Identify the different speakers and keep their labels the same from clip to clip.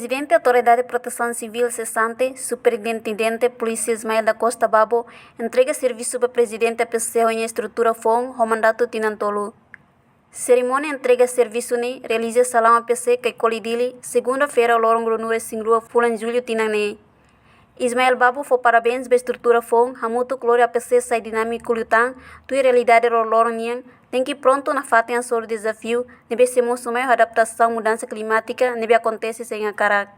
Speaker 1: Presidente da Autoridade de Proteção Civil cessante, Superintendente Polícia Ismael da Costa Babo, entrega serviço para Presidente da PCO em estrutura FON, o mandato Tinantolo. Cerimônia entrega serviço ni realiza salão APC que colidili, segunda-feira, lorong Grunua Singrua, Fulan Julho Tinane. Ismael Babo foi parabéns para a estrutura FON, hamutu glória APC sai dinâmico lutan, tu realidade lorong nian, tem que pronto na fatem a sobre desafio, nebe se mosumai adaptação mudança climática, nebe acontece sem a cara.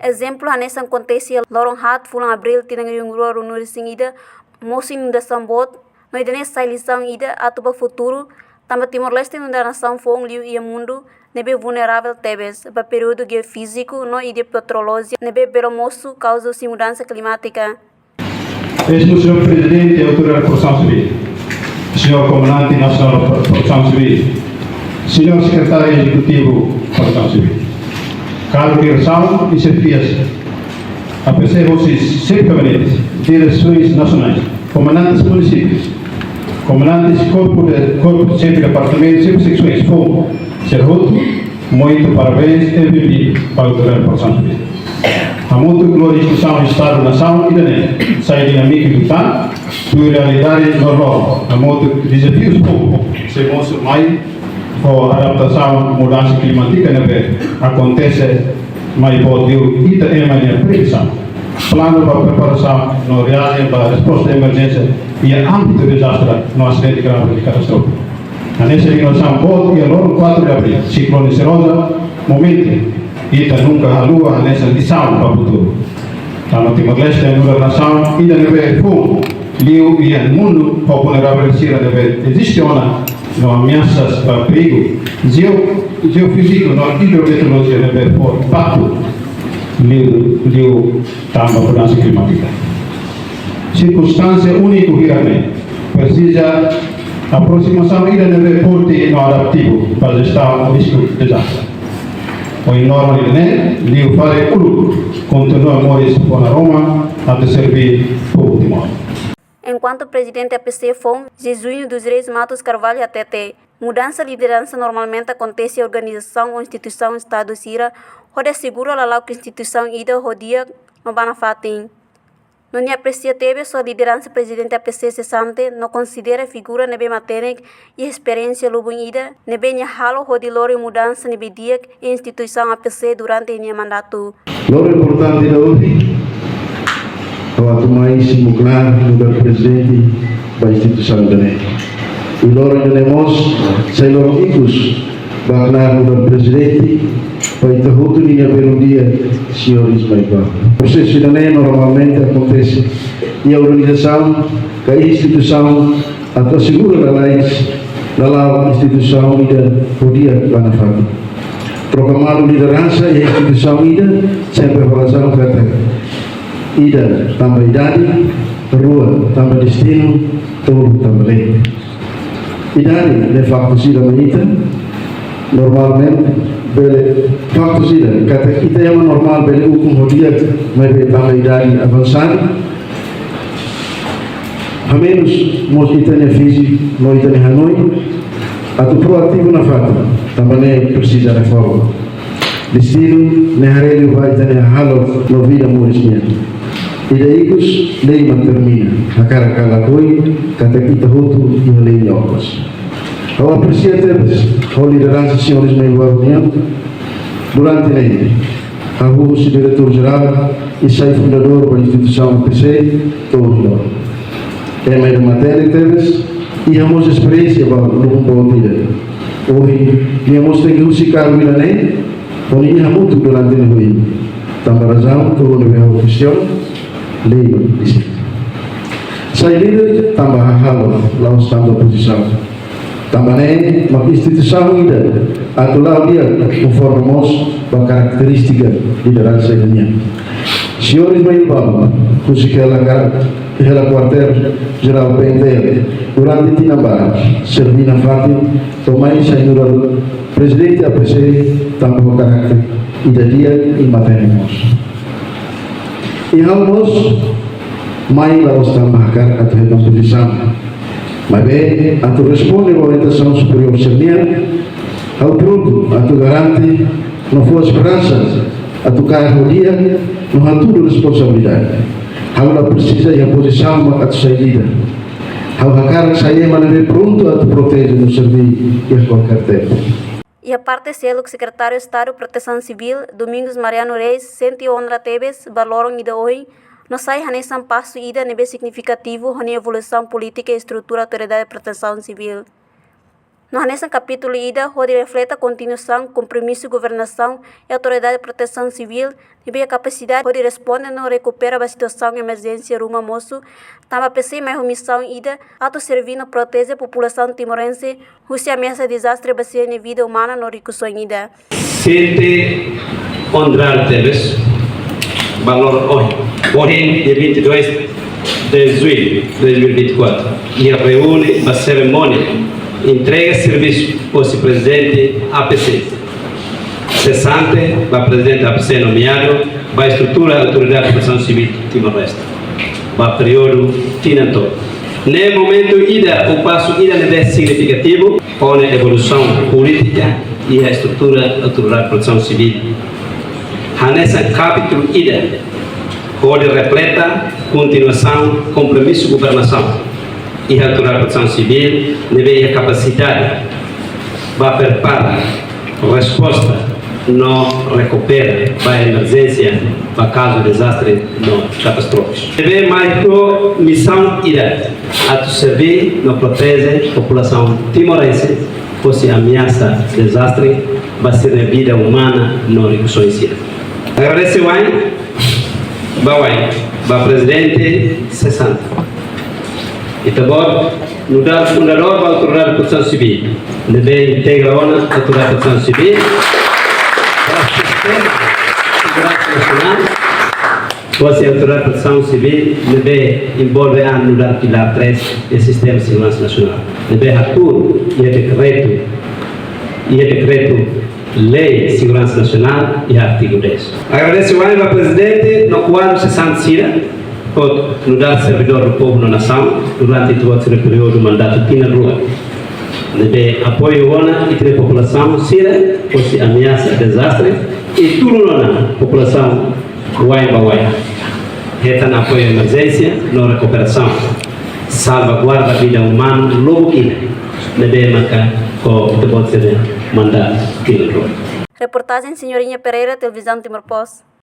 Speaker 1: Exemplo, nessa acontece lorong hat fulan abril tinang yung rua runur singida, moço inundação bot, no idane sai lição ida atuba futuro, também Timor-Leste inundação fong liu ia mundo, nebe vulnerável tebes, para período geofísico, no ide petrológia, nebe belo moço causa mudança climática.
Speaker 2: Este Sr. Presidente da Autoridade de Proteção Civil, Sr. Comandante Nacional da Proteção Civil, Sr. Secretário Executivo da Proteção Civil, Carlos Direção e chefias, APC vocês, subcabinetes, direções nacionais, comandantes municípios, comandantes corpo de chefe de departamento, chefe de secções, FON, Serruto, muito parabéns e bem-vindo para a Autoridade de Proteção Civil. A muito glorificação do Estado-Nação e da NET, sai dinâmica do TAN, sua realidade normal, a muito desafios pouco, se mostra mais for adaptação mudança climática na vez acontece mais pode e da emergência previsão plano para preparação no reagem para a resposta à emergência e a âmbito de desastre no acidente grave de catástrofe. A nessa ignoração pode e a 4 de abril ciclone Serosa momento e nunca a lua nessa lição para o futuro. Estamos Timor-Leste é uma nação e da neve fundo liu e o mundo para vulnerável sira neve existe uma não ameaças para perigo geofísico não hidrometeorologia neve for impacto liu também mudança climática. Circunstância única realmente precisa aproximação e da neve forte no adaptivo para gestar o risco de desastre. O enorme né, liu fare continua Moris para Roma a servir para o Timor.
Speaker 1: Enquanto o presidente da PC FON, Jesuíno dos Reis Matos Carvalho ATT, mudança de liderança normalmente acontece em organização ou instituição Estado Sira, onde segura lá que a instituição ida rodia no Banafatim. Não aprecia teve sua liderança presidente da PC cessante, não considera figura nebe matéria e experiência lubunida, nebe halo rodilor e mudança nebe dia e instituição APC durante o mandato.
Speaker 3: Lo importante da hoje é mais simular o presidente da instituição da NET. E loro temos sai loro ikut baknar o presidente para itu dia pelo dia senhor Ismael Babo. O processo da NET normalmente acontece e a organização da instituição atau segura dalam instituição ida podia banafat. Proclamar liderança e a instituição ida sempre relação kata ida tambah idade, rua tambah destino, tudo tambah lei. Idade de facto sida manita, normalmente bele facto sida kata kita yang normal bele hukum hodia mebe tambah idade avançada. A menos mos itanya físico, no itanya Hanoi, atau proativo na fato, também precisa reforma. Destino nehareli vai itanya halo no vida morisnya. Idaikus lei termina, akara kala koi kata kita hutu e lei nyokos. Ao apreciar teves, ao liderança senhor Ismael Babo durante lei, a rua diretor-geral e sai fundador da instituição APC, todo é mais matéria teves e temos experiência para o bom dia. Hoje, temos que musicar o Ilané, onde muito durante o dia. Também razão, todo o questão, lei disse. Saya líder tambah hal lawan standar posição. Também uma instituição ainda atual dia conformamos com característica liderança dunia. Senhor Ismael Babo, ela quartel-geral PND durante Tinambara, servindo a Fátima, tomai senhor presidente APC, também com caráter dia e matérias. E vamos mais lá os tambahkan atau hedon posição. Mas bem, atau responde a orientação superior senia, ao pronto, atau garante, não for esperança, atau carro dia não há tudo responsabilidade. Há precisa de posição mat saída. Há cara saya mana pronto a proteger no serviço e a qualquer tempo.
Speaker 1: E a parte selo que secretário de Estado de Proteção Civil, Domingos Mariano Reis, sente honra tebes, valoram ida hoje, não sai hanesan passo ida nebe significativo na evolução política e estrutura da Autoridade de Proteção Civil. No hanesan capítulo ida, onde reflete a continuação, compromisso de governação e Autoridade de Proteção Civil, nebe a capacidade de responder no recupera a situação de emergência ruma moço, também pensei mais missão ida, ato servir no proteger a população timorense, se ameaça desastre baseia na vida humana no recurso ida.
Speaker 4: Sente honrar tebes, valor hoje. Hoje, dia 22 de julho de 2024, e reúne a cerimônia entrega serviço ao presidente APC. Cessante, o presidente APC nomeado, vai estrutura a Autoridade de Proteção Civil Timor-Leste. Vai período tinanto. No momento, o passo é significativo com a evolução política e a estrutura da Autoridade de Proteção Civil. Nesse capítulo, onde reflete continuação, compromisso de governação e a Autoridade de Proteção Civil deve a capacidade para preparar resposta não recupera para a emergência para caso de desastre não catástrofes. Deve mais que missão irá a servir não protege a população timorense fosse ameaça de desastre vai ser a vida humana não reconhecida. Agradeço ao presidente cessante. E também no dar fundador da Autoridade de Proteção Civil, deve integrar a Autoridade de Proteção Civil para o sistema de segurança nacional. Fosse a Autoridade de Proteção Civil deve envolver a no pilar 3 do sistema de segurança nacional. Deve atuar e decreto Lei de Segurança Nacional e artigo 10. Agradeço ao presidente no quadro 60 por nos dar servidor do povo na nação durante todo o período do mandato aqui na rua. Deve apoio ona e ter população sira por se ameaça desastre e tudo na população Uai. Retan apoio à emergência, na recuperação, salvaguarda a vida humana, logo que deve marcar com o mandato aqui na rua.
Speaker 1: Reportagem Senhorinha Pereira, Televisão Timor-Poste.